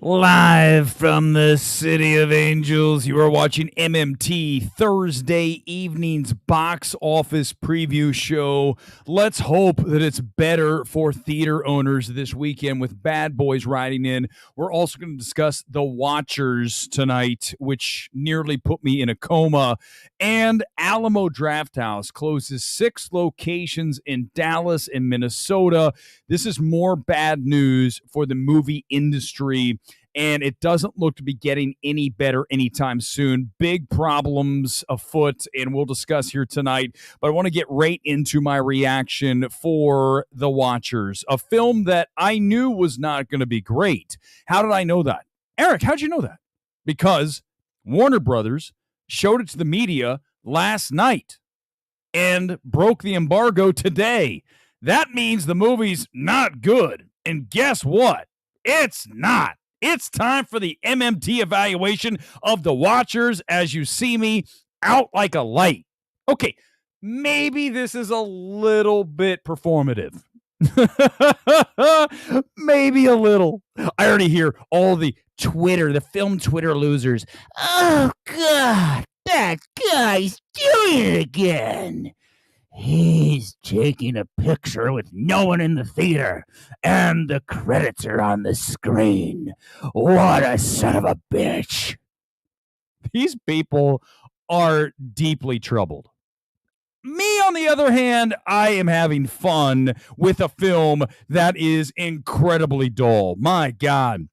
Live from the City of Angels, you are watching MMT Thursday evening's box office preview show. Let's hope that it's better for theater owners this weekend with BadBoys riding in. We're also going to discuss TheWatchers tonight, which nearly put me in a coma. And Alamo Drafthouse closes 6 locations in Dallas and Minnesota. This is more bad news for the movie industry, and it doesn't look to be getting any better anytime soon. Big problems afoot, and we'll discuss here tonight. But I want to get right into my reaction for TheWatchers, a film that I knew was not going to be great. How did I know that? Eric, how'd you know that? Because Warner Brothers showed it to the media last night and broke the embargo today. That means the movie's not good. And guess what? It's not. It's time for the MMT evaluation of TheWatchers as you see me out like a light. Okay, maybe this is a little bit performative. Maybe a little. I already hear all the film Twitter losers. Oh, God, that guy's doing it again. He's taking a picture with no one in the theater, and the credits are on the screen. What a son of a bitch. These people are deeply troubled. Me, on the other hand, I am having fun with a film that is incredibly dull. My God.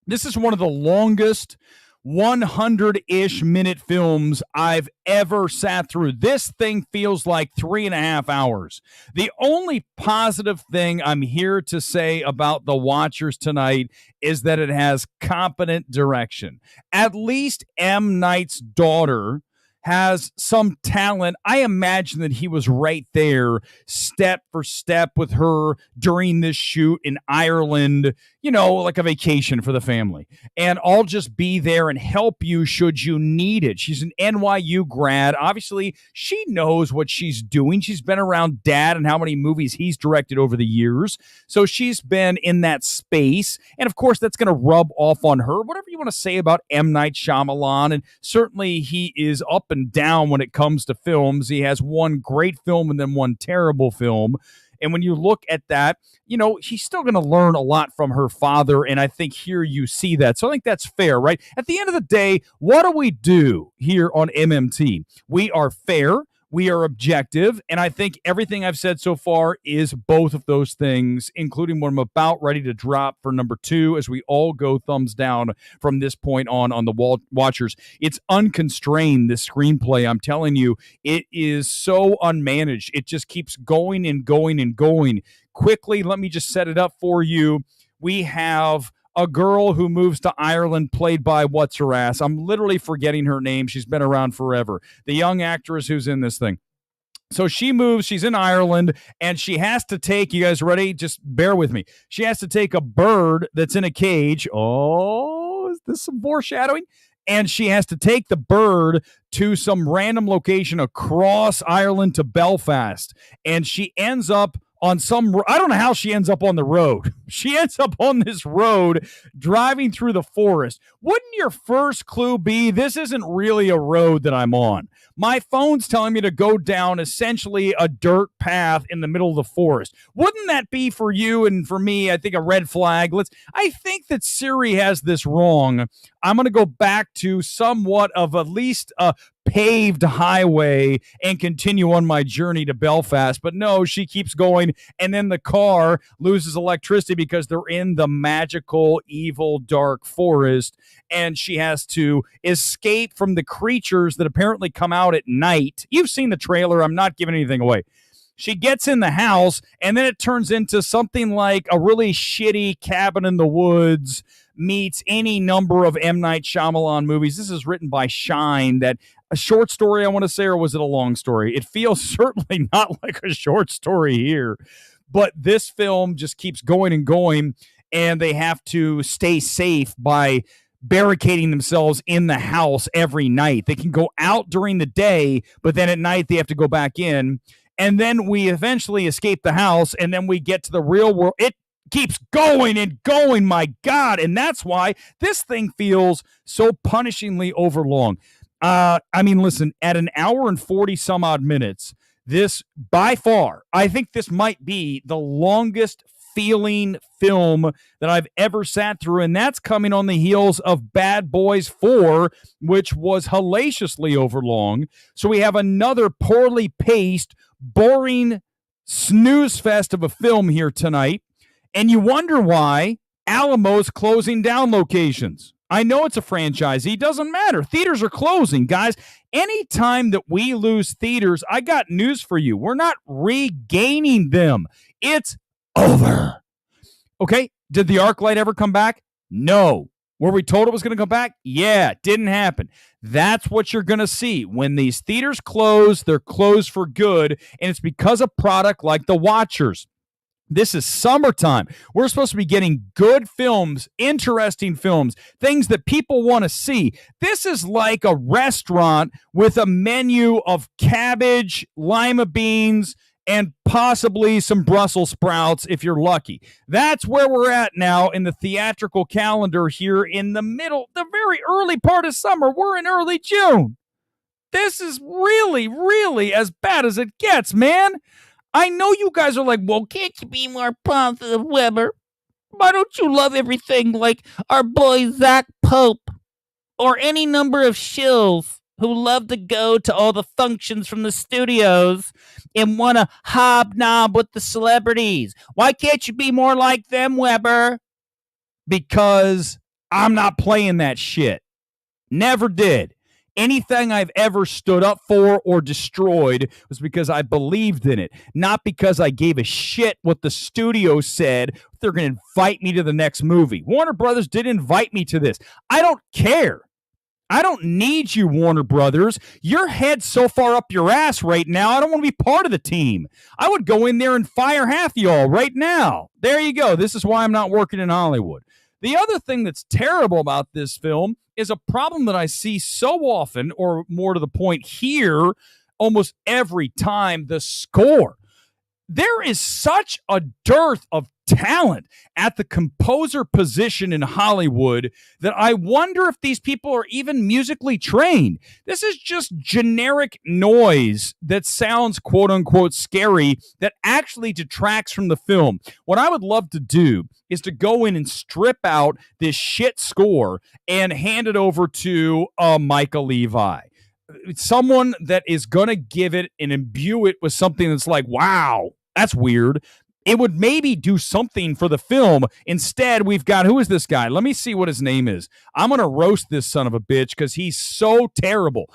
This is one of the longest 100-ish minute films I've ever sat through. This thing feels like 3.5 hours. The only positive thing I'm here to say about TheWatchers tonight is that it has competent direction. At least M. Night's daughter has some talent. I imagine that he was right there, step for step with her during this shoot in Ireland, like a vacation for the family. And I'll just be there and help you should you need it. She's an NYU grad. Obviously, she knows what she's doing. She's been around Dad and how many movies he's directed over the years. So she's been in that space. And of course, that's going to rub off on her. Whatever you want to say about M. Night Shyamalan, and certainly he is up and down when it comes to films. He has one great film and then one terrible film. And when you look at that, he's still going to learn a lot from her father. And I think here you see that. So I think that's fair, right? At the end of the day, what do we do here on MMT? We are fair. We are objective, and I think everything I've said so far is both of those things, including what I'm about ready to drop for number 2 as we all go thumbs down from this point on the Watchers. It's unconstrained, this screenplay. I'm telling you, it is so unmanaged. It just keeps going and going and going. Quickly, let me just set it up for you. We have a girl who moves to Ireland, played by what's-her-ass. I'm literally forgetting her name. She's been around forever. The young actress who's in this thing. So she moves. She's in Ireland, and she has to take, you guys ready? Just bear with me. She has to take a bird that's in a cage. Oh, is this some foreshadowing? And she has to take the bird to some random location across Ireland to Belfast. And she ends up on I don't know how she ends up on the road. She ends up on this road driving through the forest. Wouldn't your first clue be, this isn't really a road that I'm on? My phone's telling me to go down essentially a dirt path in the middle of the forest. Wouldn't that be for you and for me, I think, a red flag? I think that Siri has this wrong. I'm going to go back to somewhat of at least a paved highway and continue on my journey to Belfast. But no, she keeps going, and then the car loses electricity because they're in the magical, evil, dark forest, and she has to escape from the creatures that apparently come out at night. You've seen the trailer. I'm not giving anything away. She gets in the house, and then it turns into something like a really shitty Cabin in the Woods meets any number of M. Night Shyamalan movies. This is written by Shine, that a short story, I want to say, or was it a long story? It feels certainly not like a short story here. But this film just keeps going and going, and they have to stay safe by barricading themselves in the house every night. They can go out during the day, but then at night they have to go back in. And then we eventually escape the house, and then we get to the real world. It keeps going and going, my God. And that's why this thing feels so punishingly overlong. Listen, at an hour and 40 some odd minutes, this by far, I think this might be the longest feeling film that I've ever sat through, and that's coming on the heels of Bad Boys 4, which was hellaciously overlong. So we have another poorly paced, boring snooze fest of a film here tonight, and you wonder why Alamo's closing down locations. I know it's a franchisee. Doesn't matter. Theaters are closing, guys. Anytime that we lose theaters, I got news for you. We're not regaining them. It's over. Okay, did the ArcLight ever come back? No. Were we told it was going to come back? Yeah, didn't happen. That's what you're going to see. When these theaters close, they're closed for good, and it's because of product like The Watchers. This is summertime. We're supposed to be getting good films, interesting films, things that people want to see. This is like a restaurant with a menu of cabbage, lima beans, and possibly some Brussels sprouts if you're lucky. That's where we're at now in the theatrical calendar here in the middle, the very early part of summer. We're in early June. This is really, really as bad as it gets, man. I know you guys are like, well, can't you be more positive, Weber? Why don't you love everything like our boy Zach Pope or any number of shills who love to go to all the functions from the studios and want to hobnob with the celebrities? Why can't you be more like them, Weber? Because I'm not playing that shit. Never did. Anything I've ever stood up for or destroyed was because I believed in it, not because I gave a shit what the studio said if they're going to invite me to the next movie. Warner Brothers did invite me to this. I don't care. I don't need you, Warner Brothers. Your head's so far up your ass right now, I don't want to be part of the team. I would go in there and fire half y'all right now. There you go. This is why I'm not working in Hollywood. The other thing that's terrible about this film is a problem that I see so often, or more to the point here, almost every time, the score. There is such a dearth of talent at the composer position in Hollywood that I wonder if these people are even musically trained. This is just generic noise that sounds quote unquote scary that actually detracts from the film. What I would love to do is to go in and strip out this shit score and hand it over to Michael Levi. Someone that is going to give it and imbue it with something that's like, wow, that's weird. It would maybe do something for the film. Instead, we've got, who is this guy? Let me see what his name is. I'm going to roast this son of a bitch because he's so terrible.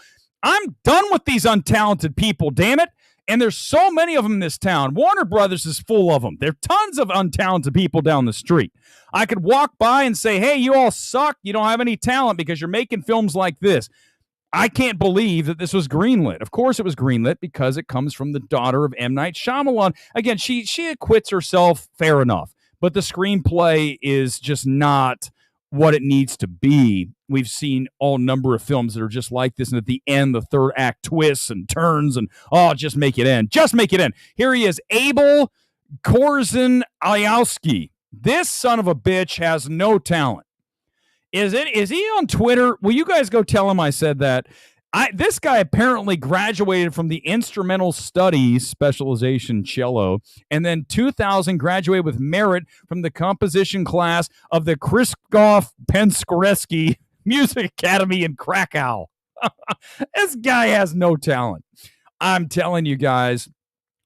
I'm done with these untalented people, damn it. And there's so many of them in this town. Warner Brothers is full of them. There are tons of untalented people down the street. I could walk by and say, hey, you all suck. You don't have any talent because you're making films like this. I can't believe that this was greenlit. Of course it was greenlit because it comes from the daughter of M. Night Shyamalan. Again, she acquits herself, fair enough, but the screenplay is just not what it needs to be. We've seen all number of films that are just like this, and at the end, the third act twists and turns, and just make it end. Just make it end. Here he is, Abel Korzeniowski. This son of a bitch has no talent. Is he on Twitter? Will you guys go tell him I said that? This guy apparently graduated from the instrumental studies specialization cello, and then 2000 graduated with merit from the composition class of the Krzysztof Penderecki Music Academy in Krakow. This guy has no talent. I'm telling you guys,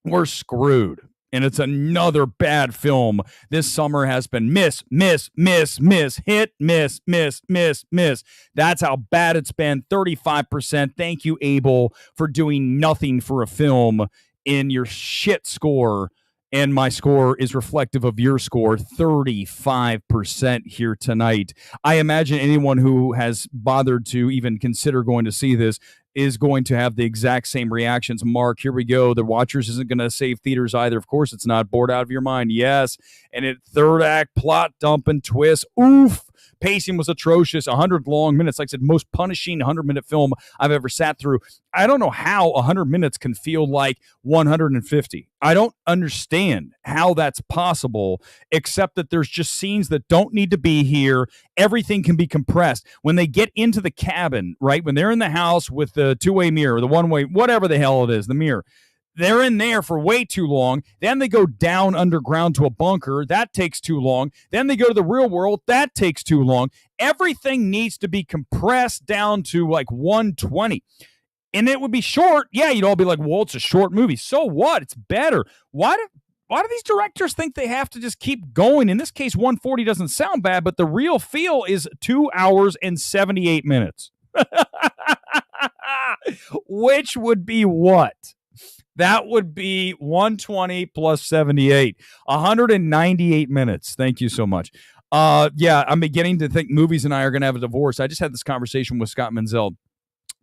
we're screwed. And it's another bad film. This summer has been miss, hit, miss. That's how bad it's been. 35%. Thank you, Abel, for doing nothing for a film in your shit score. And my score is reflective of your score, 35% here tonight. I imagine anyone who has bothered to even consider going to see this is going to have the exact same reactions. Mark, here we go. The Watchers isn't going to save theaters either. Of course it's not. Bored out of your mind. Yes. And it third act plot dump and twist. Oof. Pacing was atrocious. 100 long minutes. Like I said, most punishing 100-minute film I've ever sat through. I don't know how 100 minutes can feel like 150. I don't understand how that's possible, except that there's just scenes that don't need to be here. Everything can be compressed. When they get into the cabin, right, when they're in the house with the two-way mirror, the one-way, whatever the hell it is, the mirror, they're in there for way too long. Then they go down underground to a bunker. That takes too long. Then they go to the real world. That takes too long. Everything needs to be compressed down to like 120. And it would be short. Yeah, you'd all be like, well, it's a short movie. So what? It's better. Why do these directors think they have to just keep going? In this case, 140 doesn't sound bad, but the real feel is 2 hours and 78 minutes. Which would be what? That would be 120 plus 78. 198 minutes. Thank you so much. Yeah, I'm beginning to think movies and I are going to have a divorce. I just had this conversation with Scott Menzel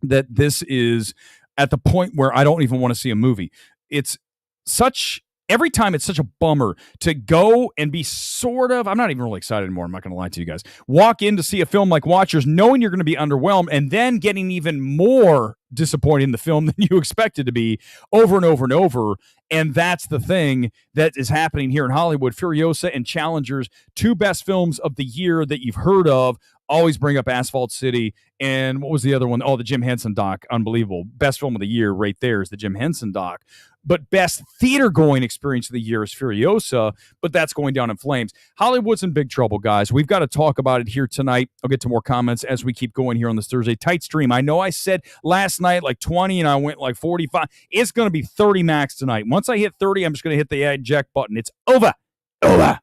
that this is at the point where I don't even want to see a movie. It's such, every time it's such a bummer to go and be sort of, I'm not even really excited anymore, I'm not going to lie to you guys, walk in to see a film like Watchers knowing you're going to be underwhelmed and then getting even more disappointed in the film than you expected to be over and over and over. And that's the thing that is happening here in Hollywood. Furiosa and Challengers, two best films of the year that you've heard of. Always bring up Asphalt City. And what was the other one? Oh, the Jim Henson doc. Unbelievable. Best film of the year right there is the Jim Henson doc. But best theater-going experience of the year is Furiosa, but that's going down in flames. Hollywood's in big trouble, guys. We've got to talk about it here tonight. I'll get to more comments as we keep going here on this Thursday. Tight stream. I know I said last night like 20, and I went like 45. It's going to be 30 max tonight. Once I hit 30, I'm just going to hit the eject button. It's over. Over.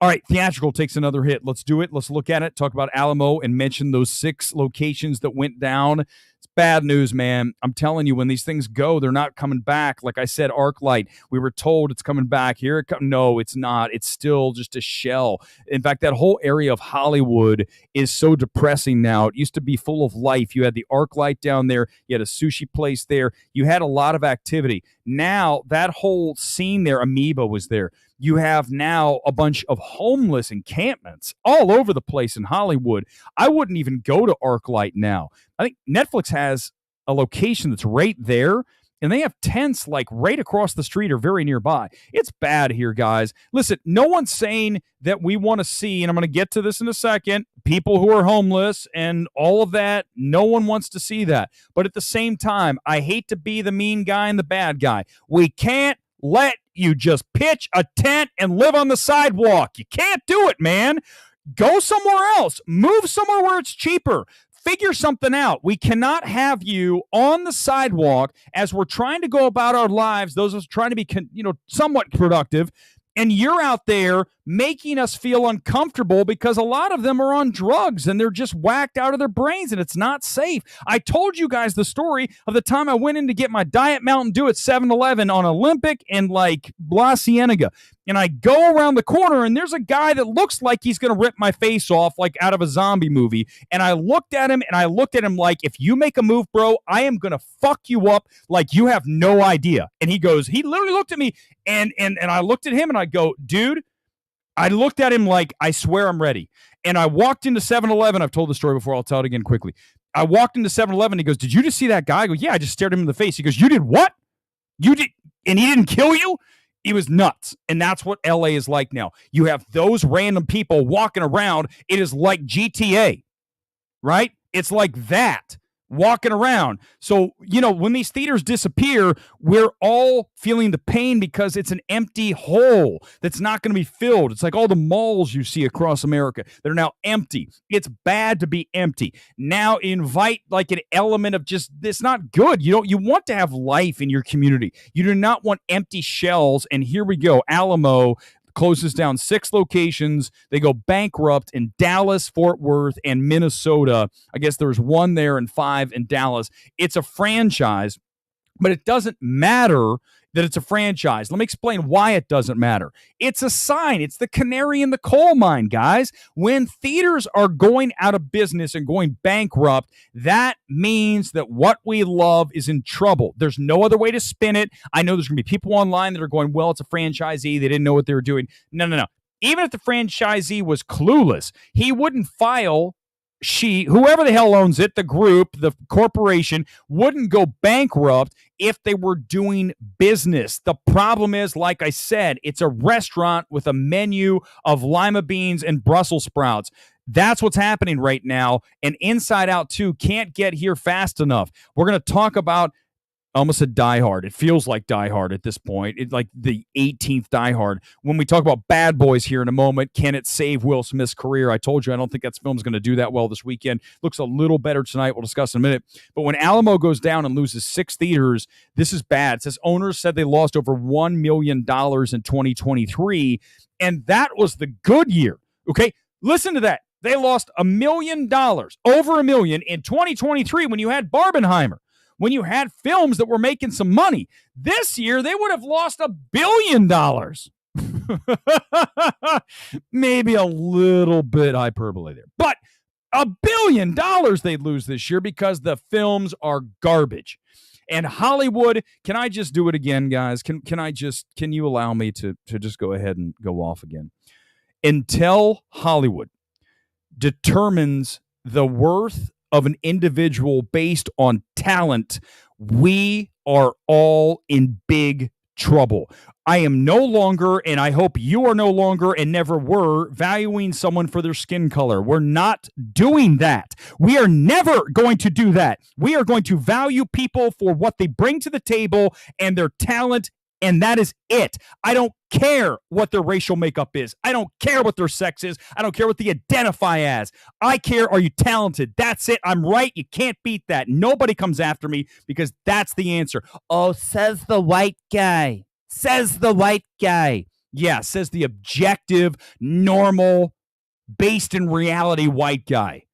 All right, theatrical takes another hit. Let's do it. Let's look at it. Talk about Alamo and mention those 6 locations that went down. It's bad news, man. I'm telling you, when these things go, they're not coming back. Like I said, ArcLight, we were told it's coming back. Here it comes. No, it's not. It's still just a shell. In fact, that whole area of Hollywood is so depressing now. It used to be full of life. You had the ArcLight down there. You had a sushi place there. You had a lot of activity. Now, that whole scene there, Amoeba was there. You have now a bunch of homeless encampments all over the place in Hollywood. I wouldn't even go to ArcLight now. I think Netflix has a location that's right there, and they have tents like right across the street or very nearby. It's bad here, guys. Listen, no one's saying that we want to see, and I'm going to get to this in a second, people who are homeless and all of that. No one wants to see that. But at the same time, I hate to be the mean guy and the bad guy. We can't let you just pitch a tent and live on the sidewalk. You can't do it, man. Go somewhere else. Move somewhere where it's cheaper. Figure something out. We cannot have you on the sidewalk as we're trying to go about our lives, those of us trying to be, somewhat productive, and you're out there making us feel uncomfortable because a lot of them are on drugs and they're just whacked out of their brains and it's not safe. I told you guys the story of the time I went in to get my Diet Mountain Dew at 7-Eleven on Olympic and like La Cienega. And I go around the corner and there's a guy that looks like he's going to rip my face off like out of a zombie movie. And I looked at him like, if you make a move, bro, I am going to fuck you up like you have no idea. And he literally looked at me and I looked at him and I go, dude, I looked at him like, I swear I'm ready. And I walked into 7-Eleven. I've told the story before. I'll tell it again quickly. I walked into 7-Eleven. He goes, did you just see that guy? I go, yeah, I just stared him in the face. He goes, you did what? You did, and he didn't kill you? He was nuts. And that's what LA is like now. You have those random people walking around. It is like GTA, right? It's like that. Walking around. So, when these theaters disappear, we're all feeling the pain because it's an empty hole that's not going to be filled. It's like all the malls you see across America. They're now empty. It's bad to be empty. Now invite like an element of just, it's not good. You want to have life in your community. You do not want empty shells. And here we go. Alamo closes down 6 locations. They go bankrupt in Dallas, Fort Worth, and Minnesota. I guess there's 1 there and 5 in Dallas. It's a franchise, but it doesn't matter that it's a franchise. Let me explain why it doesn't matter. It's a sign. It's the canary in the coal mine, guys. When theaters are going out of business and going bankrupt, that means that what we love is in trouble. There's no other way to spin it. I know there's going to be people online that are going, well, it's a franchisee. They didn't know what they were doing. No. Even if the franchisee was clueless, he wouldn't file. Whoever the hell owns it, the group, the corporation, wouldn't go bankrupt if they were doing business. The problem is, like I said, it's a restaurant with a menu of lima beans and Brussels sprouts. That's what's happening right now. And Inside Out 2 can't get here fast enough. We're going to talk about, I almost said Die Hard. It feels like Die Hard at this point. It's like the 18th Die Hard. When we talk about Bad Boys here in a moment, can it save Will Smith's career? I told you I don't think that film's going to do that well this weekend. Looks a little better tonight. We'll discuss in a minute. But when Alamo goes down and loses 6 theaters, this is bad. It says owners said they lost over $1 million in 2023, and that was the good year. Okay? Listen to that. They lost $1 million, over $1 million in 2023 when you had Barbenheimer. When you had films that were making some money. This year, they would have lost $1 billion. Maybe a little bit hyperbole there. But $1 billion they'd lose this year because the films are garbage. And Hollywood, can I just do it again, guys? Can you allow me to just go ahead and go off again? Until Hollywood determines the worth of an individual based on talent, we are all in big trouble. I am no longer, and I hope you are no longer and never were, valuing someone for their skin color. We're not doing that. We are never going to do that. We are going to value people for what they bring to the table and their talent, and that is it. I don't care what their racial makeup is. I don't care what their sex is. I don't care what they identify as. I care, are you talented? That's it. I'm right. You can't beat that. Nobody comes after me because that's the answer. Oh, says the white guy. Says the white guy. Yeah, says the objective, normal, based in reality white guy.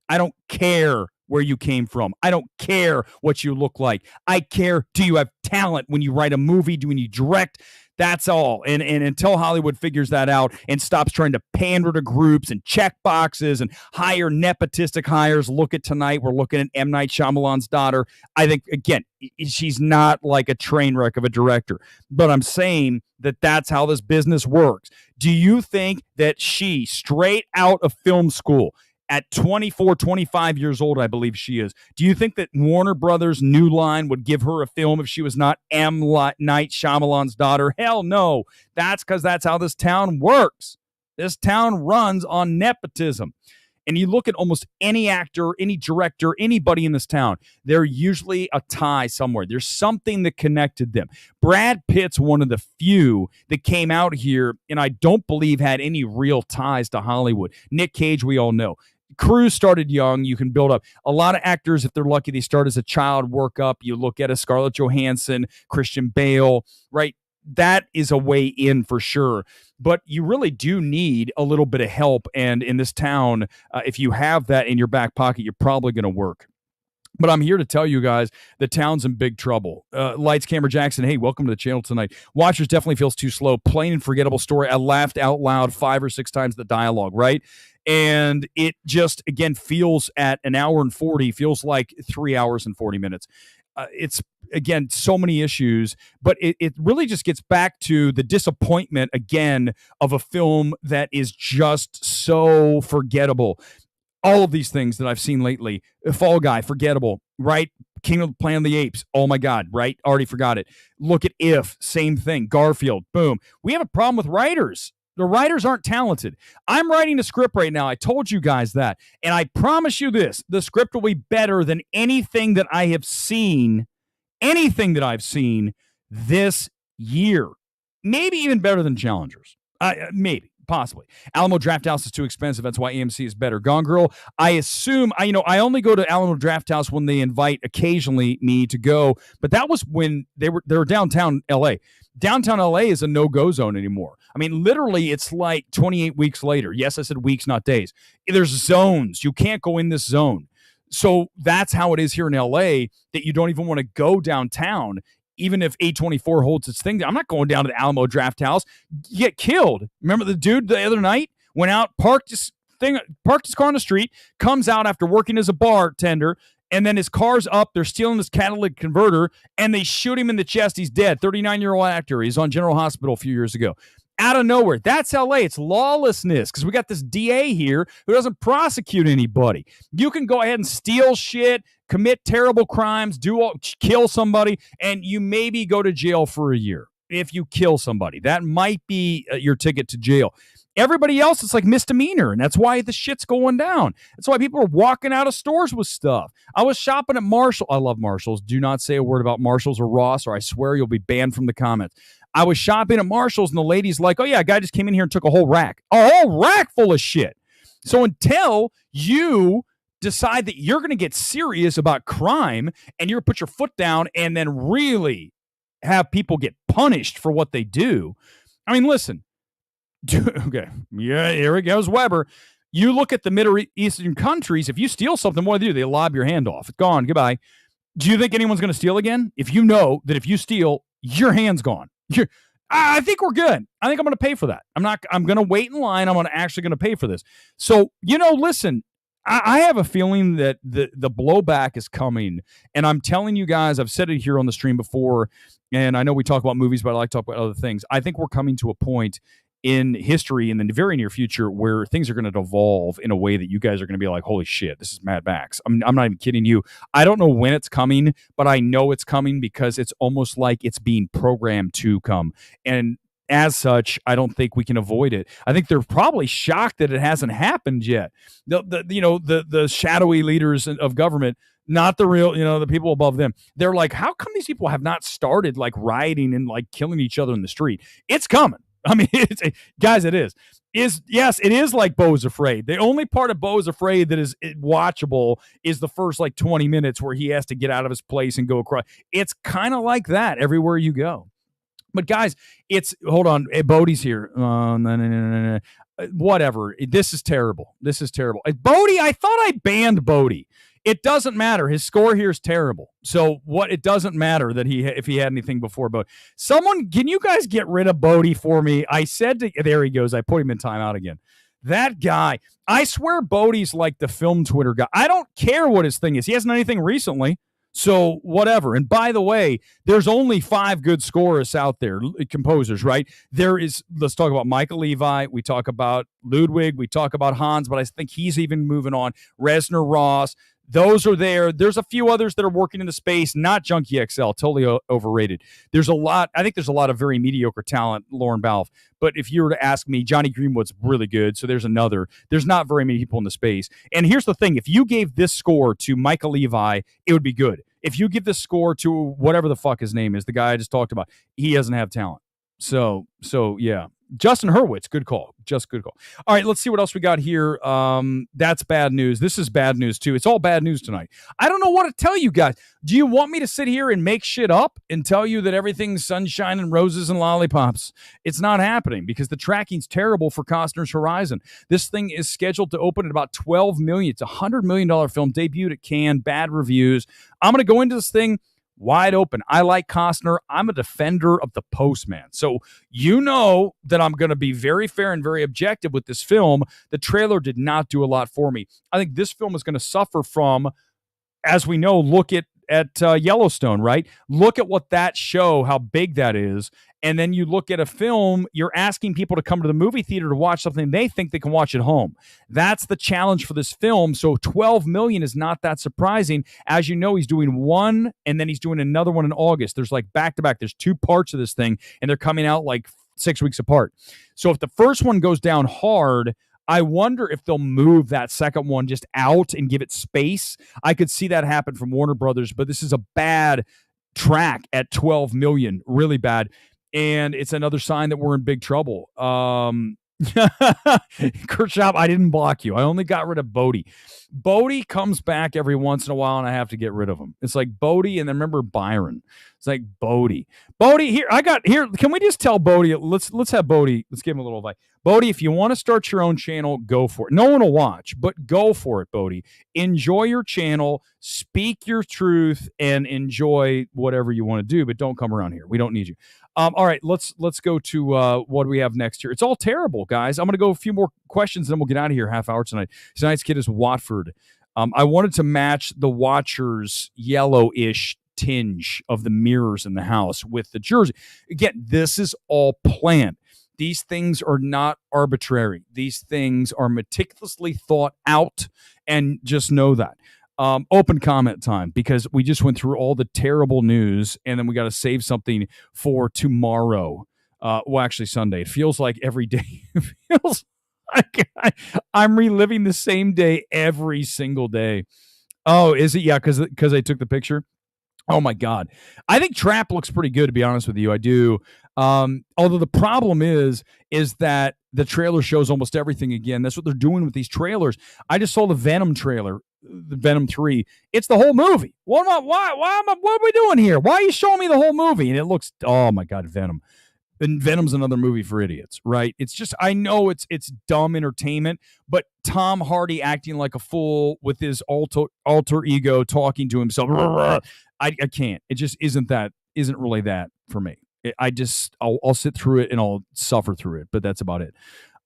I don't care where you came from. I don't care what you look like. I care, do you have talent when you write a movie? When you direct? That's all. And until Hollywood figures that out and stops trying to pander to groups and check boxes and hire nepotistic hires, look at tonight. We're looking at M. Night Shyamalan's daughter. I think, again, she's not like a train wreck of a director. But I'm saying that that's how this business works. Do you think that she, straight out of film school, at 24, 25 years old, I believe she is. Do you think that Warner Brothers' New Line would give her a film if she was not M. Night Shyamalan's daughter? Hell no. That's because that's how this town works. This town runs on nepotism. And you look at almost any actor, any director, anybody in this town, they're usually a tie somewhere. There's something that connected them. Brad Pitt's one of the few that came out here and I don't believe had any real ties to Hollywood. Nick Cage, we all know. Cruise started young. You can build up. A lot of actors, if they're lucky, they start as a child, work up. You look at a Scarlett Johansson, Christian Bale, right? That is a way in for sure. But you really do need a little bit of help. And in this town, if you have that in your back pocket, you're probably going to work. But I'm here to tell you guys, the town's in big trouble. Lights, Camera, Jackson, hey, welcome to the channel tonight. Watchers definitely feels too slow. Plain and forgettable story. I laughed out loud 5 or 6 times the dialogue, right? And it just, again, feels at an hour and 40, feels like 3 hours and 40 minutes. It's, again, so many issues, but it really just gets back to the disappointment, again, of a film that is just so forgettable. All of these things that I've seen lately, Fall Guy, forgettable, right? Kingdom of the Planet of the Apes, oh my God, right? Already forgot it. Look at If, same thing. Garfield, boom. We have a problem with writers. The writers aren't talented. I'm writing a script right now. I told you guys that. And I promise you this, the script will be better than anything that I have seen, this year. Maybe even better than Challengers. Maybe. Possibly. Alamo Drafthouse is too expensive. That's why AMC is better. Gone Girl, I assume, I only go to Alamo Drafthouse when they invite occasionally me to go, but that was when they were downtown LA. Downtown LA is a no-go zone anymore. I mean, literally, it's like 28 weeks later. Yes, I said weeks, not days. There's zones. You can't go in this zone. So that's how it is here in LA, that you don't even want to go downtown. Even if A24 holds its thing, I'm not going down to the Alamo Drafthouse. You get killed. Remember the dude the other night went out, parked his car on the street, comes out after working as a bartender, and then his car's up. They're stealing his catalytic converter, and they shoot him in the chest. He's dead. 39-year-old actor. He's on General Hospital a few years ago. out of nowhere. That's LA. It's lawlessness because we got this DA here who doesn't prosecute anybody. You can go ahead and steal shit, commit terrible crimes, kill somebody, and you maybe go to jail for a year if you kill somebody. That might be your ticket to jail. Everybody else, it's like misdemeanor, and that's why the shit's going down. That's why people are walking out of stores with stuff. I was shopping at Marshall. I love Marshalls. Do not say a word about Marshalls or Ross, or I swear you'll be banned from the comments. I was shopping at Marshalls, and the lady's like, oh, yeah, a guy just came in here and took a whole rack full of shit. So until you decide that you're going to get serious about crime and you're going to put your foot down and then really have people get punished for what they do. I mean, listen. Okay. Yeah, Eric goes Weber. You look at the Middle Eastern countries, if you steal something, what do? They lob your hand off. It's gone. Goodbye. Do you think anyone's going to steal again? If you know that if you steal, your hand's gone. I think we're good. I think I'm going to pay for that. I'm going to wait in line. I'm actually going to pay for this. So, listen, I have a feeling that the blowback is coming. And I'm telling you guys, I've said it here on the stream before, and I know we talk about movies, but I like to talk about other things. I think we're coming to a point in history in the very near future where things are going to devolve in a way that you guys are going to be like, holy shit, this is Mad Max. I'm not even kidding you. I don't know when it's coming, but I know it's coming because it's almost like it's being programmed to come. And as such, I don't think we can avoid it. I think they're probably shocked that it hasn't happened yet. The shadowy leaders of government, not the real, the people above them. They're like, how come these people have not started like rioting and like killing each other in the street? It's coming. I mean, guys, it is. Yes, it is like Beau's Afraid. The only part of Beau's Afraid that is watchable is the first like 20 minutes where he has to get out of his place and go across. It's kind of like that everywhere you go. But guys, hold on. Bodie's here. No. Whatever. This is terrible. Bodie, I thought I banned Bodie. It doesn't matter. His score here is terrible. So it doesn't matter that if he had anything before Bodie. Someone, can you guys get rid of Bodie for me? I said there he goes. I put him in timeout again. That guy, I swear Bodie's like the film Twitter guy. I don't care what his thing is. He hasn't done anything recently. So whatever. And by the way, there's only 5 good scorers out there, composers, right? Let's talk about Michael Levi. We talk about Ludwig. We talk about Hans, but I think he's even moving on. Reznor, Ross. Those are there. There's a few others that are working in the space, not Junkie XL, totally overrated. I think there's a lot of very mediocre talent, Lauren Balfe. But if you were to ask me, Johnny Greenwood's really good, so there's another. There's not very many people in the space. And here's the thing. If you gave this score to Michael Levi, it would be good. If you give this score to whatever the fuck his name is, the guy I just talked about, he doesn't have talent. So yeah. Justin Hurwitz, good call. Just good call. All right, let's see what else we got here. That's bad news. This is bad news, too. It's all bad news tonight. I don't know what to tell you guys. Do you want me to sit here and make shit up and tell you that everything's sunshine and roses and lollipops? It's not happening because the tracking's terrible for Costner's Horizon. This thing is scheduled to open at about $12 million. It's a $100 million film, debuted at Cannes, bad reviews. I'm going to go into this thing wide open. I like Costner. I'm a defender of the postman. So you know that I'm going to be very fair and very objective with this film. The trailer did not do a lot for me. I think this film is going to suffer from, as we know, look at Yellowstone, right? Look at what that show, how big that is. And then you look at a film, you're asking people to come to the movie theater to watch something they think they can watch at home. That's the challenge for this film. So 12 million is not that surprising. As you know, he's doing one and then he's doing another one in August. There's like back-to-back. There's 2 parts of this thing and they're coming out like 6 weeks apart. So if the first one goes down hard, I wonder if they'll move that second one just out and give it space. I could see that happen from Warner Brothers, but this is a bad track at 12 million, really bad. And it's another sign that we're in big trouble. Kurt Shop, I didn't block you. I only got rid of Bodie. Bodie comes back every once in a while, and I have to get rid of him. It's like Bodie, and then remember Byron. It's like Bodie. Bodie, here. Can we just tell Bodie? Let's have Bodie. Let's give him a little advice. Bodie, if you want to start your own channel, go for it. No one will watch, but go for it, Bodie. Enjoy your channel, speak your truth, and enjoy whatever you want to do, but don't come around here. We don't need you. All right, let's go to what do we have next here. It's all terrible, guys. I'm going to go a few more questions, and then we'll get out of here half hour tonight. Tonight's kid is Watford. I wanted to match the Watchers' yellowish tinge of the mirrors in the house with the jersey. Again, this is all planned. These things are not arbitrary. These things are meticulously thought out, and just know that. Open comment time, because we just went through all the terrible news, and then we got to save something for tomorrow. Well, actually Sunday. It feels like every day. It feels like I'm reliving the same day every single day. Oh, is it? Yeah, because I took the picture. Oh my God. I think Trap looks pretty good, to be honest with you. I do. Although the problem is that the trailer shows almost everything again. That's what they're doing with these trailers. I just saw the Venom trailer, the Venom 3. It's the whole movie. What are we doing here? Why are you showing me the whole movie? And it looks, oh my God, Venom. And Venom's another movie for idiots, right? It's just, I know it's dumb entertainment, but Tom Hardy acting like a fool with his alter ego talking to himself, I can't. It just isn't really that for me. I'll sit through it and I'll suffer through it, but that's about it.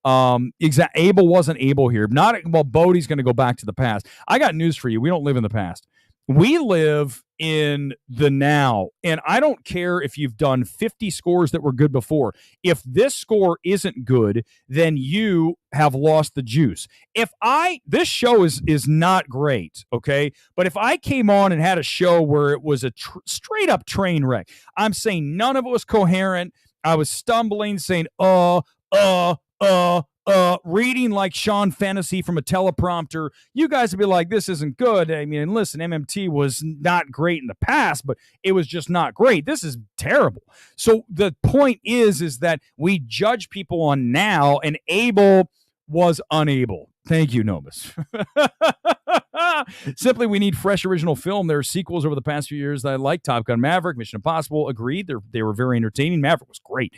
Abel wasn't able here. Bodhi's going to go back to the past. I got news for you. We don't live in the past. We live in the now, and I don't care if you've done 50 scores that were good before. If this score isn't good, then you have lost the juice. This show is not great, okay? But if I came on and had a show where it was a straight up train wreck, I'm saying none of it was coherent. I was stumbling, saying, reading like Sean Fantasy from a teleprompter, you guys would be like, this isn't good. I mean, and listen, MMT was not great in the past, but it was just not great. This is terrible. So the point is that we judge people on now, and Abel was unable. Thank you, Nobis. Simply, we need fresh original film. There are sequels over the past few years that I like. Top Gun Maverick, Mission Impossible, agreed. They were very entertaining. Maverick was great.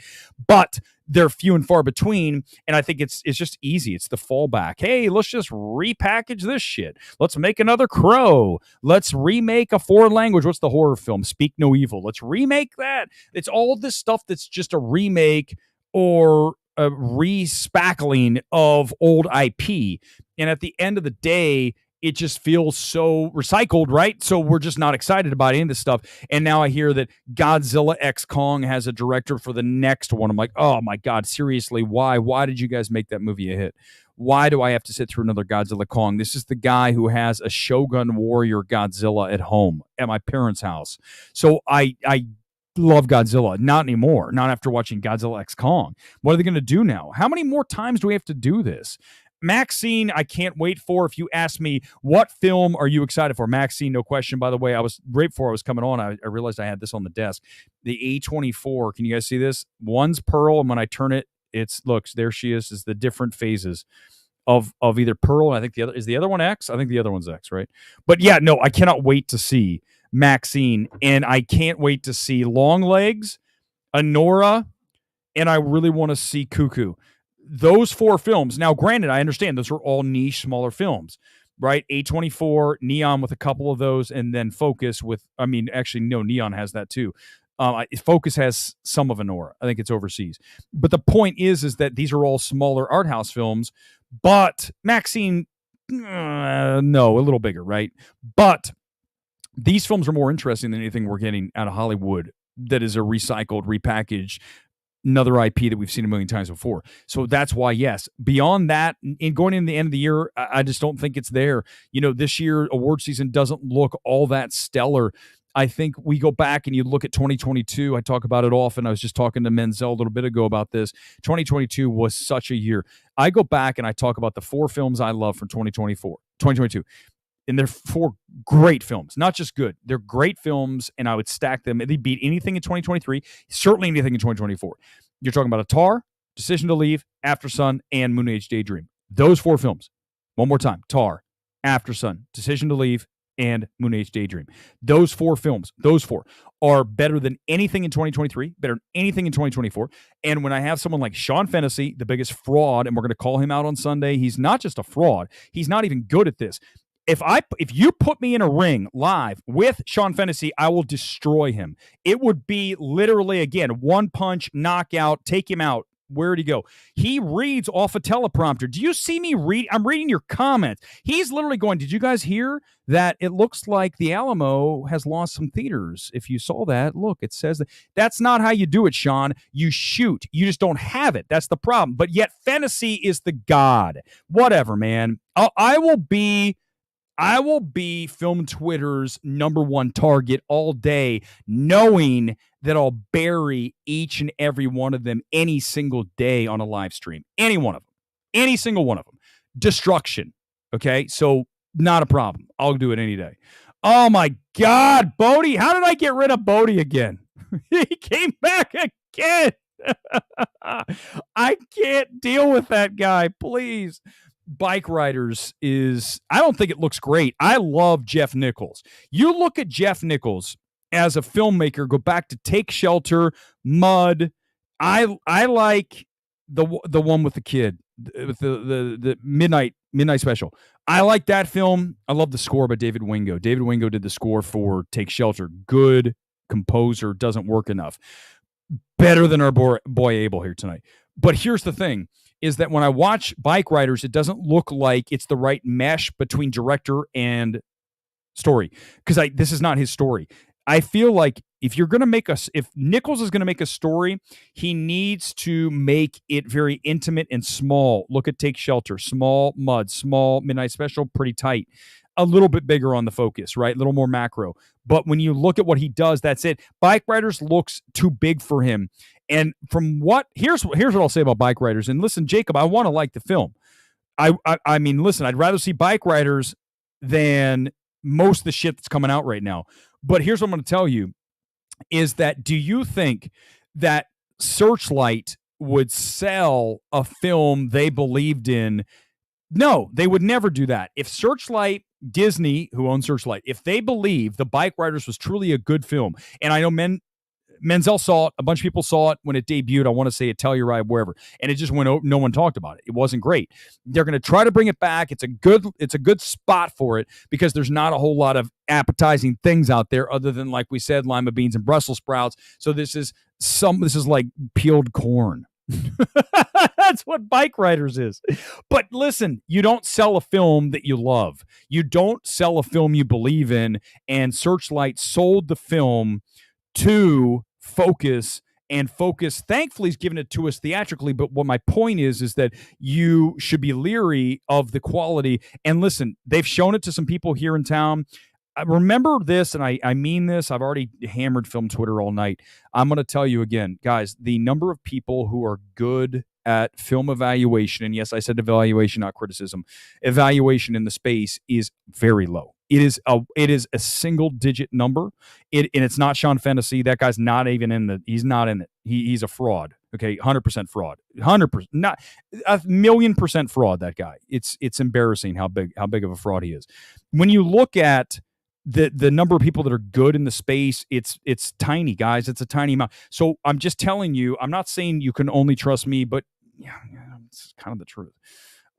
But they're few and far between, and I think it's just easy. It's the fallback. Hey, let's just repackage this shit. Let's make another Crow. Let's remake a foreign language. What's the horror film? Speak No Evil. Let's remake that. It's all this stuff that's just a remake or a respackling of old IP. And at the end of the day, it just feels so recycled, right? So we're just not excited about any of this stuff. And now I hear that Godzilla X Kong has a director for the next one. I'm like, oh my God, seriously, why? Why did you guys make that movie a hit? Why do I have to sit through another Godzilla Kong? This is the guy who has a Shogun Warrior Godzilla at home at my parents' house. So I love Godzilla. Not anymore. Not after watching Godzilla X Kong. What are they going to do now? How many more times do we have to do this? Maxine, I can't wait for. If you ask me, what film are you excited for? Maxine, no question. By the way, right before I was coming on, I realized I had this on the desk. The A24. Can you guys see this? One's Pearl, and when I turn it, there she is the different phases of either Pearl, and I think the other one X? I think the other one's X, right? But yeah, no, I cannot wait to see Maxine, and I can't wait to see Longlegs, Anora, and I really want to see Cuckoo. Those 4 films. Now, granted, I understand those are all niche, smaller films, right? A24, Neon with a couple of those, and then Focus with, Neon has that too. Focus has some of Anora. I think it's overseas. But the point is that these are all smaller art house films, but Maxine, no, a little bigger, right? But these films are more interesting than anything we're getting out of Hollywood that is a recycled, repackaged, another IP that we've seen a million times before. So that's why, yes. Beyond that, in going into the end of the year, I just don't think it's there. This year, award season doesn't look all that stellar. I think we go back and you look at 2022. I talk about it often. I was just talking to Menzel a little bit ago about this. 2022 was such a year. I go back and I talk about the 4 films I love from 2022. And they're 4 great films, not just good. They're great films, and I would stack them. They beat anything in 2023, certainly anything in 2024. You're talking about Tar, Decision to Leave, After Sun, and Moon Age Daydream. Those 4 films. One more time. Tar, After Sun, Decision to Leave, and Moon Age Daydream. Those 4 films, are better than anything in 2023, better than anything in 2024. And when I have someone like Sean Fantasy, the biggest fraud, and we're going to call him out on Sunday, he's not just a fraud. He's not even good at this. If you put me in a ring live with Sean Fantasy, I will destroy him. It would be literally, again, one punch, knockout, take him out Where'd he go? He reads off a teleprompter. Do you see me read? I'm reading your comments. He's literally going, did you guys hear that it looks like the Alamo has lost some theaters? If you saw that, look, it says that. That's not how you do it, Sean. You shoot. You just don't have it. That's the problem. But yet fantasy is the god. Whatever, man. I will be film Twitter's #1 target all day, knowing that I'll bury each and every one of them any single day on a live stream. Any one of them. Any single one of them. Destruction. Okay? So, not a problem. I'll do it any day. Oh my God, Bodie. How did I get rid of Bodie again? He came back again. I can't deal with that guy. Please. Bike Riders I don't think it looks great. I love Jeff Nichols. You look at Jeff Nichols as a filmmaker, go back to Take Shelter, Mud. I like the one with the kid, with the midnight special. I like that film. I love the score by David Wingo. David Wingo did the score for Take Shelter. Good composer, doesn't work enough. Better than our boy Abel here tonight. But here's the thing, is that when I watch Bike Riders, it doesn't look like it's the right mesh between director and story, because this is not his story. I feel like if Nichols is going to make a story, he needs to make it very intimate and small. Look at Take Shelter, small, Mud, small, Midnight Special, pretty tight. A little bit bigger on the focus, right? A little more macro. But when you look at what he does, that's it. Bike Riders looks too big for him. And here's what I'll say about Bike Riders. And listen, Jacob, I want to like the film. I mean, listen, I'd rather see Bike Riders than most of the shit that's coming out right now. But here's what I'm going to tell you, is that do you think that Searchlight would sell a film they believed in? No, they would never do that. If Searchlight, Disney, who owns Searchlight, if they believe the Bike Riders was truly a good film, and I know Menzel saw it, a bunch of people saw it when it debuted, I want to say at Telluride, wherever, and it just went over, no one talked about it. It wasn't great. They're going to try to bring it back. It's a good spot for it, because there's not a whole lot of appetizing things out there other than, like we said, lima beans and Brussels sprouts. So this is like peeled corn. That's what Bike Riders is. But listen, you don't sell a film that you love. You don't sell a film you believe in, and Searchlight sold the film to Focus, and Focus thankfully has given it to us theatrically. But what my point is that you should be leery of the quality. And listen, they've shown it to some people here in town. I remember this, and I mean this. I've already hammered film Twitter all night. I'm going to tell you again, guys, the number of people who are good at film evaluation, and yes, I said evaluation, not criticism, evaluation in the space is very low. It is a single digit number. And it's not Sean Fantasy. That guy's not even he's not in it. He's a fraud. Okay. 100% fraud, 100%, not 1,000,000% fraud. That guy, it's embarrassing how big of a fraud he is. When you look at the number of people that are good in the space, it's tiny, guys. It's a tiny amount. So I'm just telling you, I'm not saying you can only trust me, but yeah, it's kind of the truth.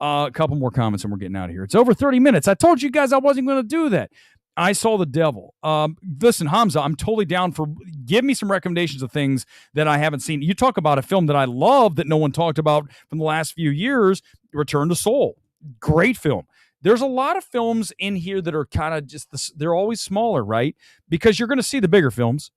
A couple more comments and we're getting out of here. It's over 30 minutes. I told you guys I wasn't going to do that. I Saw the Devil. Listen, Hamza, I'm totally down for, give me some recommendations of things that I haven't seen. You talk about a film that I love that no one talked about from the last few years, Return to Seoul. Great film. There's a lot of films in here that are kind of just, they're always smaller, right? Because you're going to see the bigger films,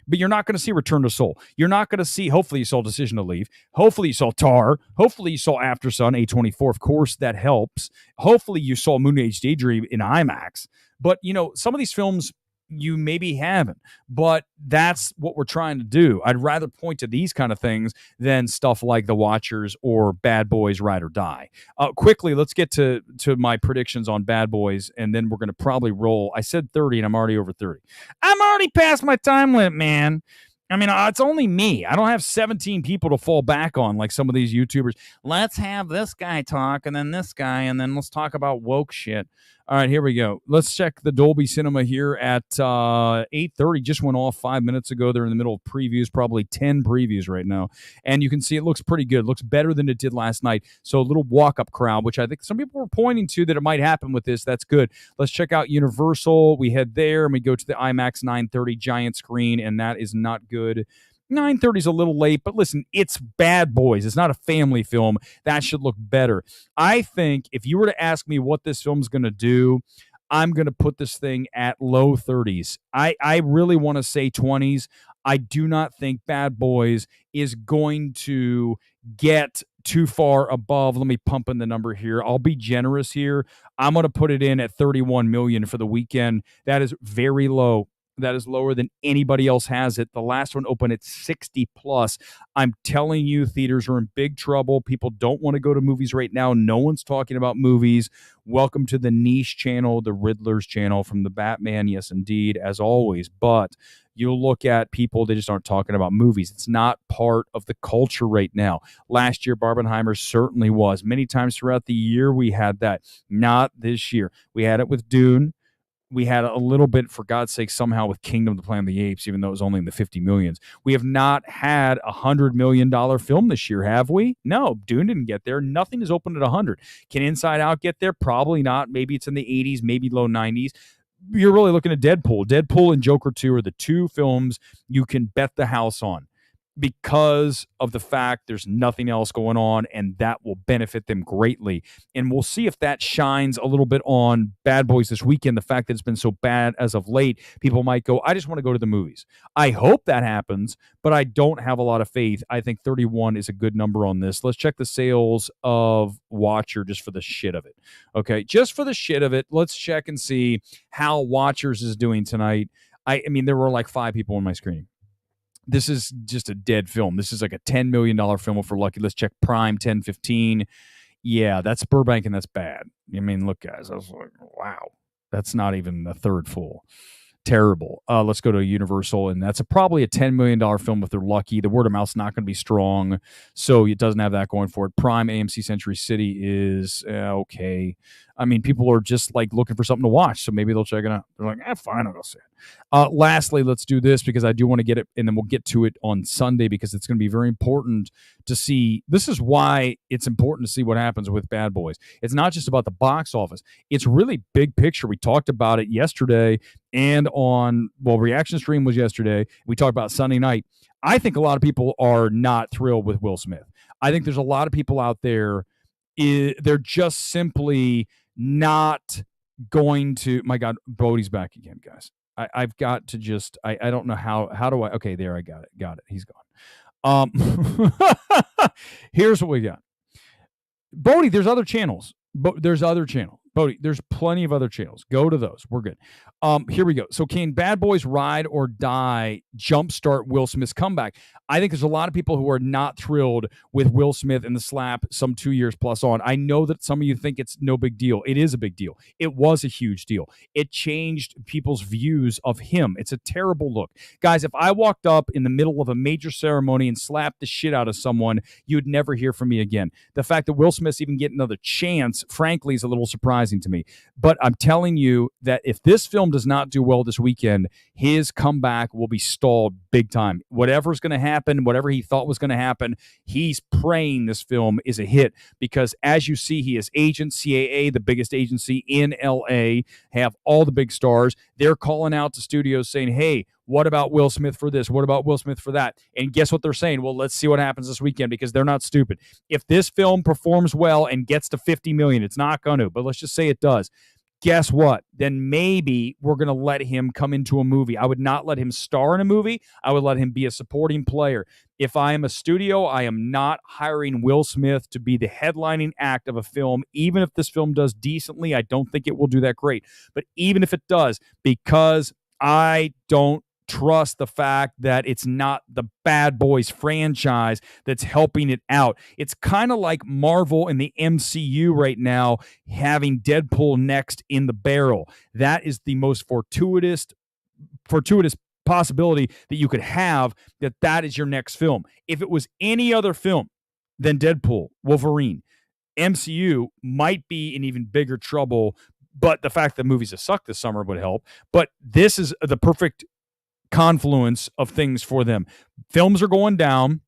but you're not going to see Return to Seoul. You're not going to see, hopefully you saw Decision to Leave. Hopefully you saw Tar. Hopefully you saw After Sun, A24. Of course, that helps. Hopefully you saw Moon Age Daydream in IMAX. But, some of these films you maybe haven't, but that's what we're trying to do. I'd rather point to these kind of things than stuff like The Watchers or Bad Boys Ride or Die. Quickly, let's get to my predictions on Bad Boys, and then we're going to probably roll. I said 30, and I'm already over 30. I'm already past my time limit, man. I mean, it's only me. I don't have 17 people to fall back on like some of these YouTubers. Let's have this guy talk, and then this guy, and then let's talk about woke shit. All right, here we go. Let's check the Dolby Cinema here at 8:30. Just went off 5 minutes ago. They're in the middle of previews, probably 10 previews right now. And you can see it looks pretty good. It looks better than it did last night. So a little walk-up crowd, which I think some people were pointing to that it might happen with this. That's good. Let's check out Universal. We head there, and we go to the IMAX 930 giant screen, and that is not good. 9:30 is a little late, but listen, it's Bad Boys. It's not a family film. That should look better. I think if you were to ask me what this film's going to do, I'm going to put this thing at low 30s. I really want to say 20s. I do not think Bad Boys is going to get too far above. Let me pump in the number here. I'll be generous here. I'm going to put it in at 31 million for the weekend. That is very low. That is lower than anybody else has it. The last one opened at 60 plus. I'm telling you, theaters are in big trouble. People don't want to go to movies right now. No one's talking about movies. Welcome to the niche channel, the Riddler's channel from the Batman. Yes, indeed, as always. But you'll look at people, they just aren't talking about movies. It's not part of the culture right now. Last year, Barbenheimer certainly was. Many times throughout the year, we had that. Not this year. We had it with Dune. We had a little bit, for God's sake, somehow with Kingdom of the Planet of the Apes, even though it was only in the 50 millions. We have not had $100 million film this year, have we? No, Dune didn't get there. Nothing is open at 100. Can Inside Out get there? Probably not. Maybe it's in the 80s, maybe low 90s. You're really looking at Deadpool. Deadpool and Joker 2 are the two films you can bet the house on, because of the fact there's nothing else going on, and that will benefit them greatly. And we'll see if that shines a little bit on Bad Boys this weekend. The fact that it's been so bad as of late, people might go, I just want to go to the movies. I hope that happens, but I don't have a lot of faith. I think 31 is a good number on this. Let's check the sales of Watcher just for the shit of it. Okay, just for the shit of it, let's check and see how Watchers is doing tonight. I mean, there were like 5 people on my screen. This is just a dead film. This is like a $10 million film if we're lucky. Let's check Prime, 10, 15. Yeah, that's Burbank, and that's bad. I mean, look, guys, I was like, wow. That's not even a third full. Terrible. Let's go to Universal, and that's probably a $10 million film if they're lucky. The word of mouth's not going to be strong, so it doesn't have that going for it. Prime, AMC Century City is okay. I mean, people are just like looking for something to watch, so maybe they'll check it out. They're like, fine, I'll go see it. Lastly, let's do this because I do want to get it, and then we'll get to it on Sunday because it's going to be very important to see. This is why it's important to see what happens with Bad Boys. It's not just about the box office. It's really big picture. We talked about it yesterday and Reaction Stream was yesterday. We talked about Sunday night. I think a lot of people are not thrilled with Will Smith. I think there's a lot of people out there, they're just simply not going to, my God, Bodie's back again, guys. I've got to just, I don't know how do I, okay, there, I got it. He's gone. Here's what we got. Bodie, there's other channels. Bodie, there's plenty of other channels. Go to those. We're good. Here we go. So can Bad Boys Ride or Die jumpstart Will Smith's comeback? I think there's a lot of people who are not thrilled with Will Smith and the slap some 2 years plus on. I know that some of you think it's no big deal. It is a big deal. It was a huge deal. It changed people's views of him. It's a terrible look. Guys, if I walked up in the middle of a major ceremony and slapped the shit out of someone, you'd never hear from me again. The fact that Will Smith's even getting another chance, frankly, is a little surprising to me. But I'm telling you that if this film does not do well this weekend, his comeback will be stalled big time. Whatever's going to happen, whatever he thought was going to happen, he's praying this film is a hit because, as you see, he is agent CAA, the biggest agency in LA, have all the big stars. They're calling out to studios saying, hey, what about Will Smith for this? What about Will Smith for that? And guess what they're saying? Well, let's see what happens this weekend because they're not stupid. If this film performs well and gets to 50 million, it's not going to, but let's just say it does. Guess what? Then maybe we're going to let him come into a movie. I would not let him star in a movie. I would let him be a supporting player. If I am a studio, I am not hiring Will Smith to be the headlining act of a film. Even if this film does decently, I don't think it will do that great. But even if it does, because I don't trust the fact that it's not the Bad Boys franchise that's helping it out. It's kind of like Marvel and the MCU right now having Deadpool next in the barrel. That is the most fortuitous possibility that you could have, that is your next film. If it was any other film than Deadpool, Wolverine, MCU might be in even bigger trouble, but the fact that movies have sucked this summer would help. But this is the perfect confluence of things for them. Films are going down.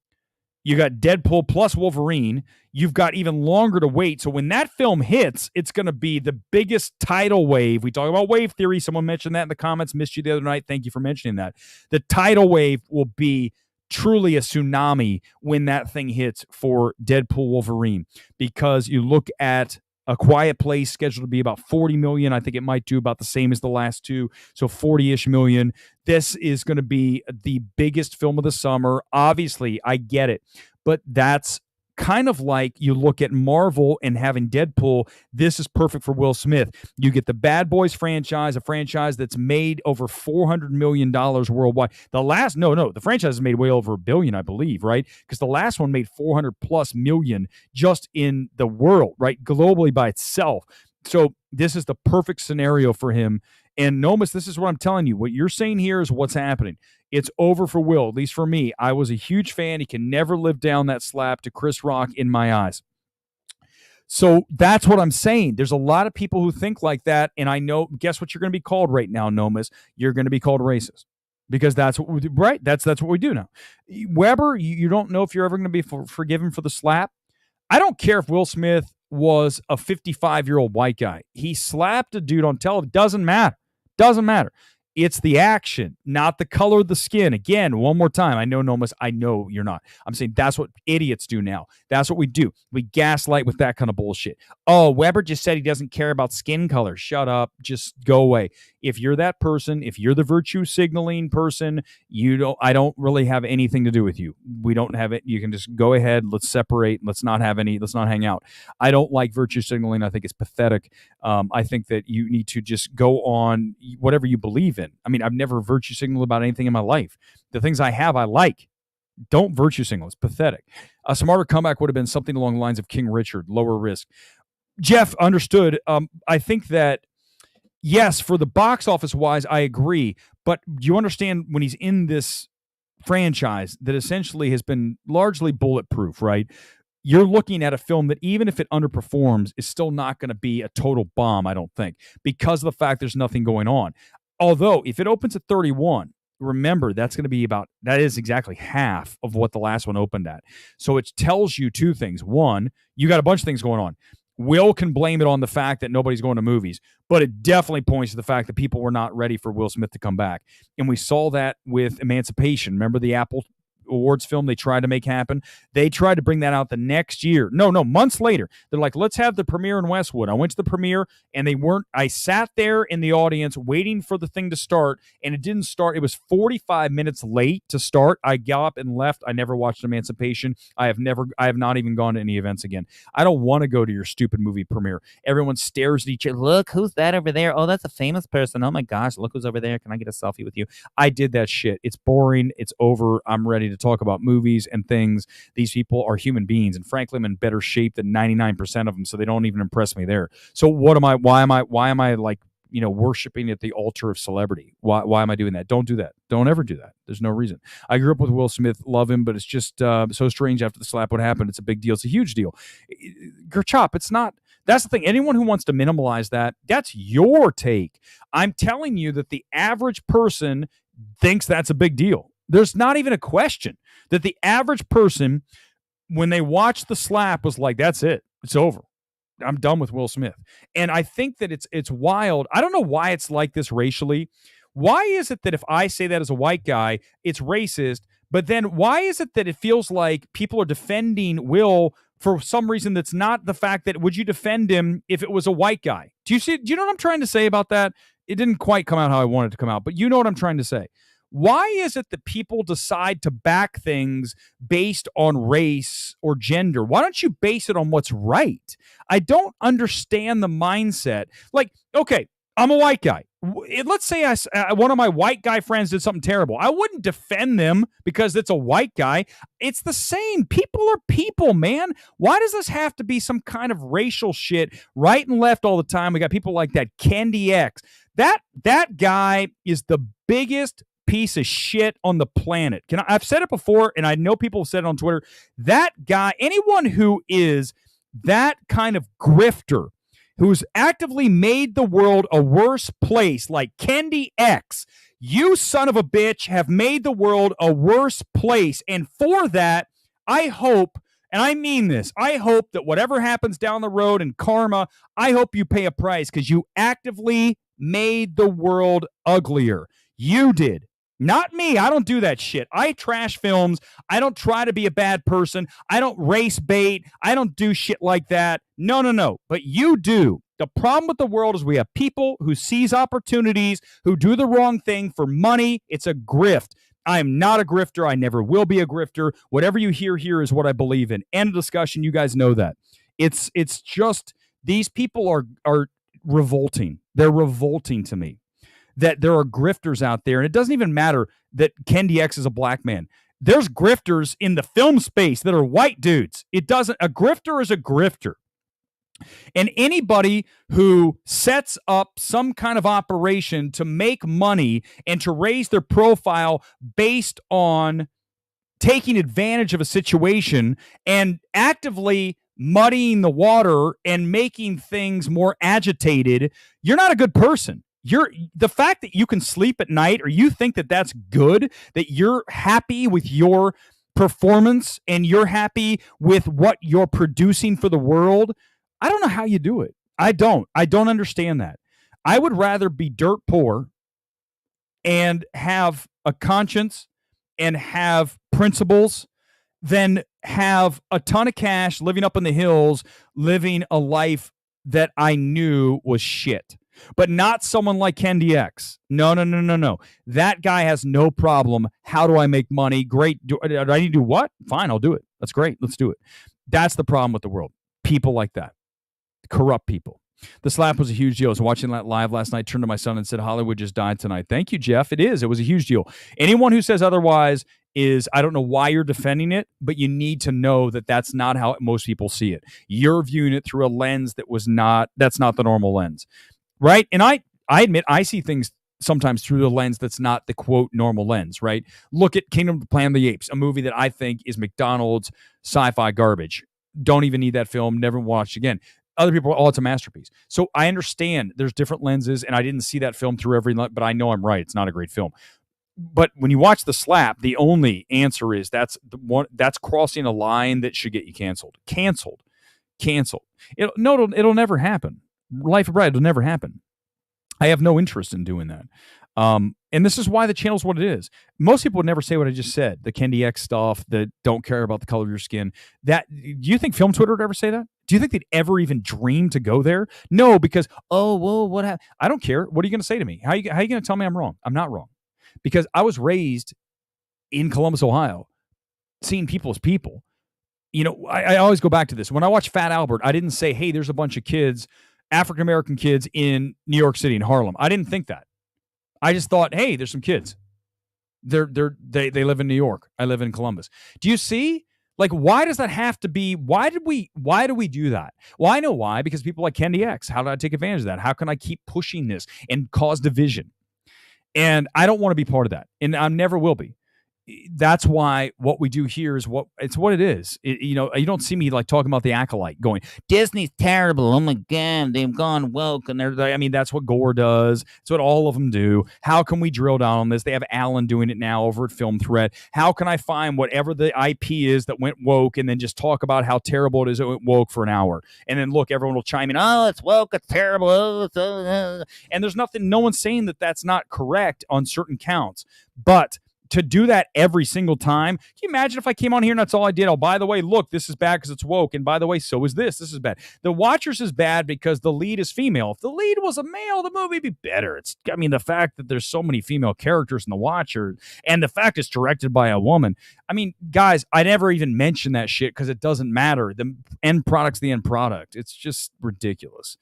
You got Deadpool plus Wolverine. You've got even longer to wait. So when that film hits, it's going to be the biggest tidal wave. We talk about wave theory. Someone mentioned that in the comments. Missed you the other night. Thank you for mentioning that. The tidal wave will be truly a tsunami when that thing hits for Deadpool Wolverine, because you look at A Quiet Place scheduled to be about 40 million. I think it might do about the same as the last two, so 40-ish million. This is going to be the biggest film of the summer. Obviously, I get it, but that's kind of like you look at Marvel and having Deadpool. This is perfect for Will Smith. You get the Bad Boys franchise, a franchise that's made over $400 million worldwide. The franchise has made way over $1 billion, I believe, right? Because the last one made 400 plus million just in the world, right? Globally by itself. So this is the perfect scenario for him. And Nomis, this is what I'm telling you. What you're saying here is what's happening. It's over for Will, at least for me. I was a huge fan. He can never live down that slap to Chris Rock in my eyes. So that's what I'm saying. There's a lot of people who think like that, and I know, guess what you're going to be called right now, Nomis? You're going to be called racist. Because that's what we do, right? That's what we do now. Weber, you don't know if you're ever going to be forgiven for the slap. I don't care if Will Smith was a 55-year-old white guy. He slapped a dude on television. Doesn't matter. Doesn't matter. It's the action, not the color of the skin. Again, one more time. I know, Nomis, I know you're not. I'm saying that's what idiots do now. That's what we do. We gaslight with that kind of bullshit. Oh, Weber just said he doesn't care about skin color. Shut up. Just go away. If you're that person, if you're the virtue signaling person, I don't really have anything to do with you. We don't have it. You can just go ahead. Let's separate. Let's not hang out. I don't like virtue signaling. I think it's pathetic. I think that you need to just go on whatever you believe in. I mean, I've never virtue signaled about anything in my life. The things I have, I like. Don't virtue signal. It's pathetic. A smarter comeback would have been something along the lines of King Richard, lower risk. Jeff, understood. I think that, yes, for the box office wise, I agree. But do you understand when he's in this franchise that essentially has been largely bulletproof, right? You're looking at a film that even if it underperforms is still not going to be a total bomb, I don't think, because of the fact there's nothing going on. Although if it opens at 31, remember that is exactly half of what the last one opened at. So it tells you two things. One, you got a bunch of things going on. Will can blame it on the fact that nobody's going to movies, but it definitely points to the fact that people were not ready for Will Smith to come back. And we saw that with Emancipation. Remember the Apple Awards film they tried to make happen? They tried to bring that out the next year. No, months later. They're like, let's have the premiere in Westwood. I went to the premiere and I sat there in the audience waiting for the thing to start, and it didn't start. It was 45 minutes late to start. I got up and left. I never watched Emancipation. I have not even gone to any events again. I don't want to go to your stupid movie premiere. Everyone stares at each other. Look, who's that over there? Oh, that's a famous person. Oh my gosh, look who's over there. Can I get a selfie with you? I did that shit. It's boring. It's over. I'm ready to talk about movies and things. These people are human beings, and frankly, I'm in better shape than 99% of them, so they don't even impress me there. So why am I like, worshiping at the altar of celebrity? Why am I doing that? Don't do that. Don't ever do that. There's no reason. I grew up with Will Smith, love him, but it's just so strange after the slap what happened. It's a big deal. It's a huge deal. Gerchop, it's not. That's the thing. Anyone who wants to minimalize that, that's your take. I'm telling you that the average person thinks that's a big deal. There's not even a question that the average person, when they watched the slap, was like, that's it. It's over. I'm done with Will Smith. And I think that it's wild. I don't know why it's like this racially. Why is it that if I say that as a white guy, it's racist? But then why is it that it feels like people are defending Will for some reason that's not the fact that would you defend him if it was a white guy? Do you know what I'm trying to say about that? It didn't quite come out how I wanted it to come out, but you know what I'm trying to say. Why is it that people decide to back things based on race or gender? Why don't you base it on what's right? I don't understand the mindset. Like, okay, I'm a white guy. Let's say one of my white guy friends did something terrible. I wouldn't defend them because it's a white guy. It's the same. People are people, man. Why does this have to be some kind of racial shit right and left all the time? We got people like that Kendi X. That guy is the biggest piece of shit on the planet. I've said it before, and I know people have said it on Twitter. That guy, anyone who is that kind of grifter, who's actively made the world a worse place, like Kendi X, you son of a bitch have made the world a worse place. And for that, I hope, and I mean this, I hope that whatever happens down the road in karma, I hope you pay a price because you actively made the world uglier. You did. Not me. I don't do that shit. I trash films. I don't try to be a bad person. I don't race bait. I don't do shit like that. No. But you do. The problem with the world is we have people who seize opportunities, who do the wrong thing for money. It's a grift. I am not a grifter. I never will be a grifter. Whatever you hear here is what I believe in. End of discussion. You guys know that. It's just these people are revolting. They're revolting to me. That there are grifters out there, and it doesn't even matter that Kendi X is a black man. There's grifters in the film space that are white dudes. A grifter is a grifter. And anybody who sets up some kind of operation to make money and to raise their profile based on taking advantage of a situation and actively muddying the water and making things more agitated, you're not a good person. The fact that you can sleep at night, or you think that that's good, that you're happy with your performance and you're happy with what you're producing for the world, I don't know how you do it. I don't understand that. I would rather be dirt poor and have a conscience and have principles than have a ton of cash, living up in the hills, living a life that I knew was shit. But not someone like Kendi X. No. That guy has no problem. How do I make money? Great. Do I need to do what? Fine, I'll do it. That's great. Let's do it. That's the problem with the world. People like that. Corrupt people. The slap was a huge deal. I was watching that live last night, turned to my son and said, Hollywood just died tonight. Thank you, Jeff. It is. It was a huge deal. Anyone who says otherwise I don't know why you're defending it, but you need to know that that's not how most people see it. You're viewing it through a lens that's not the normal lens. Right? And I admit I see things sometimes through the lens that's not the quote normal lens, right? Look at Kingdom of the Planet of the Apes, a movie that I think is McDonald's sci-fi garbage. Don't even need that film, never watch again. Other people, it's a masterpiece. So I understand there's different lenses, and I didn't see that film through every lens, but I know I'm right. It's not a great film. But when you watch The Slap, the only answer is that's crossing a line that should get you canceled. Canceled. It'll never happen. Life of Brad, it'll never happen. I have no interest in doing that. And this is why the channel's what it is. Most people would never say what I just said, the Kendi X stuff, that don't care about the color of your skin. Do you think Film Twitter would ever say that? Do you think they'd ever even dream to go there? No, because, what happened? I don't care. What are you going to say to me? How are you going to tell me I'm wrong? I'm not wrong. Because I was raised in Columbus, Ohio, seeing people as people. You know, I always go back to this. When I watch Fat Albert, I didn't say, hey, there's a bunch of kids, African-American kids in New York City, in Harlem. I didn't think that. I just thought, hey, there's some kids. They live in New York. I live in Columbus. Do you see? Like, why does that have to be? Why do we do that? Well, I know why, because people like Kendi X. How do I take advantage of that? How can I keep pushing this and cause division? And I don't want to be part of that. And I never will be. That's why what we do here is what it is. You don't see me like talking about the acolyte going, Disney's terrible. Oh my God, they've gone woke. And that's what Gore does. It's what all of them do. How can we drill down on this? They have Alan doing it now over at Film Threat. How can I find whatever the IP is that went woke and then just talk about how terrible it is it went woke for an hour? And then look, everyone will chime in, oh, it's woke, it's terrible. And there's no one's saying that that's not correct on certain counts. But to do that every single time, can you imagine if I came on here and that's all I did? Oh, by the way, look, this is bad because it's woke. And by the way, so is this. This is bad. The Watchers is bad because the lead is female. If the lead was a male, the movie would be better. The fact that there's so many female characters in The Watcher and the fact it's directed by a woman. Guys, I never even mention that shit because it doesn't matter. The end product's the end product. It's just ridiculous.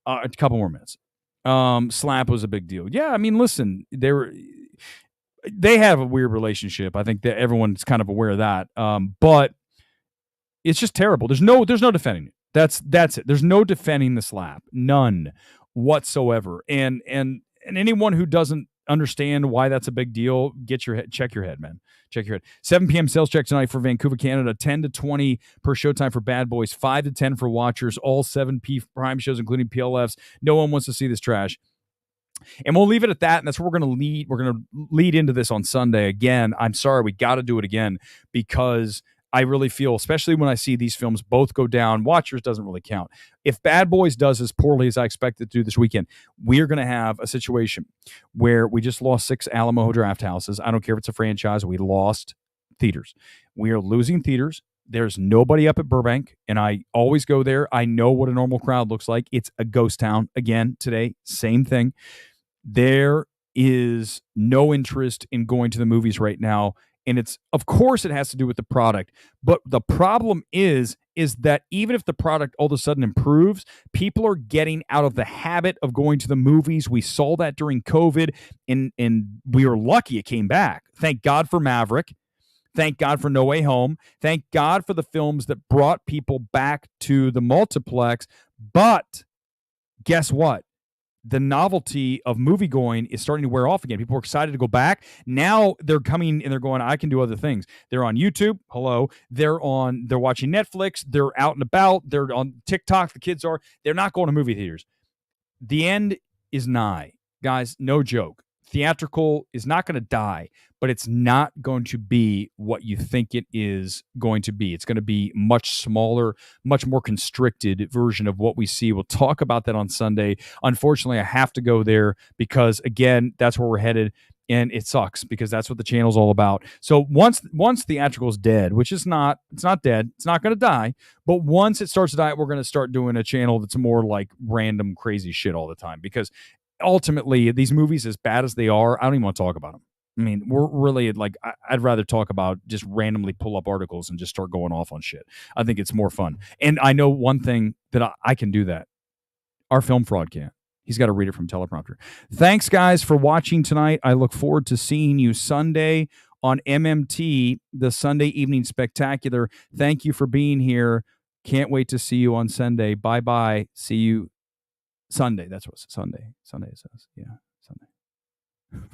A couple more minutes. Slap was a big deal. Yeah, listen, they have a weird relationship. I think that everyone's kind of aware of that. But it's just terrible. There's no defending it. That's it. There's no defending the slap. None whatsoever. And anyone who doesn't understand why that's a big deal, check your head, man. Check your head. 7 p.m. sales check tonight for Vancouver, Canada. 10 to 20 per showtime for Bad Boys. 5 to 10 for Watchers. All 7 Prime shows, including PLFs. No one wants to see this trash. And we'll leave it at that, and that's where we're going to lead. We're going to lead into this on Sunday again. I'm sorry, we got to do it again because I really feel, especially when I see these films both go down, Watchers doesn't really count. If Bad Boys does as poorly as I expect it to do this weekend, we're going to have a situation where we just lost 6 Alamo Drafthouses. I don't care if it's a franchise. We lost theaters. We are losing theaters. There's nobody up at Burbank, and I always go there. I know what a normal crowd looks like. It's a ghost town. Again, today, same thing. There is no interest in going to the movies right now. And it's, of course, it has to do with the product. But the problem is that even if the product all of a sudden improves, people are getting out of the habit of going to the movies. We saw that during COVID, and we were lucky it came back. Thank God for Maverick. Thank God for No Way Home. Thank God for the films that brought people back to the multiplex. But guess what? The novelty of movie going is starting to wear off again. People are excited to go back. Now they're coming and they're going, I can do other things. They're on YouTube. Hello. They're watching Netflix. They're out and about. They're on TikTok. The kids are. They're not going to movie theaters. The end is nigh. Guys, no joke. Theatrical is not going to die, but it's not going to be what you think it is going to be. It's going to be much smaller, much more constricted version of what we see. We'll talk about that on Sunday. Unfortunately, I have to go there because, again, that's where we're headed, and it sucks because that's what the channel's all about. So once theatrical is dead, which is not, it's not dead. It's not going to die. But once it starts to die, we're going to start doing a channel that's more like random crazy shit all the time, because ultimately, these movies, as bad as they are, I don't even want to talk about them. I mean, we're really like, I'd rather talk about just randomly pull up articles and just start going off on shit. I think it's more fun. And I know one thing that I can do that. Our film fraud can't. He's got to read it from teleprompter. Thanks, guys, for watching tonight. I look forward to seeing you Sunday on MMT, the Sunday Evening Spectacular. Thank you for being here. Can't wait to see you on Sunday. Bye-bye. See you Sunday. That's what Sunday. Sunday says. Yeah, Sunday.